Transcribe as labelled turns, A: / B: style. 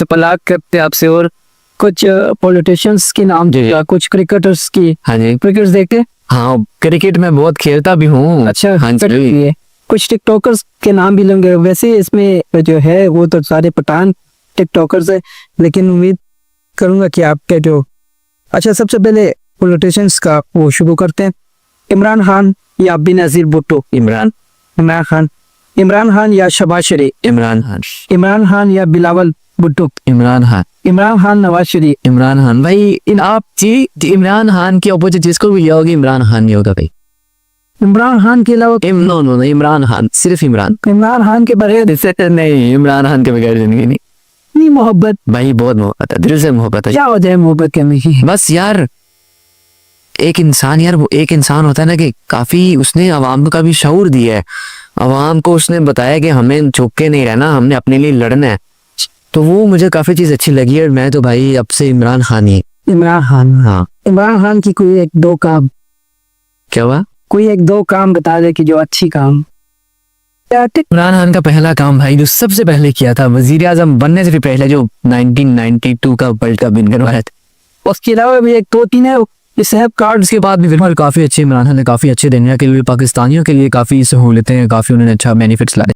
A: तलाक करते आपसे। और कुछ पॉलिटिशियंस के नाम
B: जी।
A: या कुछ क्रिकेटर्स की,
B: हाँ जी,
A: क्रिकेट देखते?
B: हाँ क्रिकेट में बहुत खेलता भी हूँ।
A: अच्छा,
B: हाँ
A: फिर
B: जी,
A: ये कुछ टिकटॉकर्स के नाम भी लेंगे। वैसे इसमें जो है वो तो सारे पठान टिकटॉकर्स है, लेकिन उम्मीद करूंगा कि आपके जो, अच्छा सबसे पहले पॉलिटिशियंस का वो शुरू करते हैं। इमरान खान या बेनजीर भुट्टो?
B: इमरान
A: इमरान खान। इमरान खान या शहबाज शरीफ?
B: इमरान खान
A: इमरान खान या बिलावल भुट्टो?
B: इमरान खान
A: इमरान खान नवाज शरीफ?
B: इमरान खान भाई। इन आप जी इमरान खान के ऑपोजिट जिसको भी लिया होगी इमरान खान नहीं होगा भाई।
A: इमरान खान के अलावा
B: नो नो इमरान खान, सिर्फ इमरान।
A: इमरान खान के बगैर
B: नहीं, इमरान खान के बगैर जिंदगी नहीं
A: इतनी मोहब्बत?
B: भाई, बहुत मोहब्बत है, दिल से मोहब्बत है।
A: क्या हो जाए मोहब्बत के में?
B: बस यार एक इंसान, यार वो एक इंसान होता है ना कि काफी उसने आवाम का भी शऊर दिया है। आवाम को उसने बताया कि हमें झुक के नहीं रहना, हमने अपने लिए लड़ना है। तो वो मुझे काफी चीज अच्छी लगी है। मैं तो भाई अब से इमरान खान ही।
A: इमरान खान।
B: हाँ,
A: इमरान खान की कोई एक दो काम,
B: क्या हुआ?
A: कोई एक दो काम बता दे कि जो अच्छी काम।
B: इमरान खान का पहला काम भाई जो सबसे पहले किया था, वजीर आजम बनने से भी पहले, जो 1992 का वर्ल्ड कप विन करवाया था।
A: उसके अलावा भी एक दो तीन है, सेहत कार्ड।
B: उसके बाद भी फिलहाल काफी अच्छे इमरान खान ने काफी अच्छे दुनिया के लिए, पाकिस्तानियों के लिए काफी सहूलतें, काफी उन्होंने अच्छा बेनिफिट्स लाए।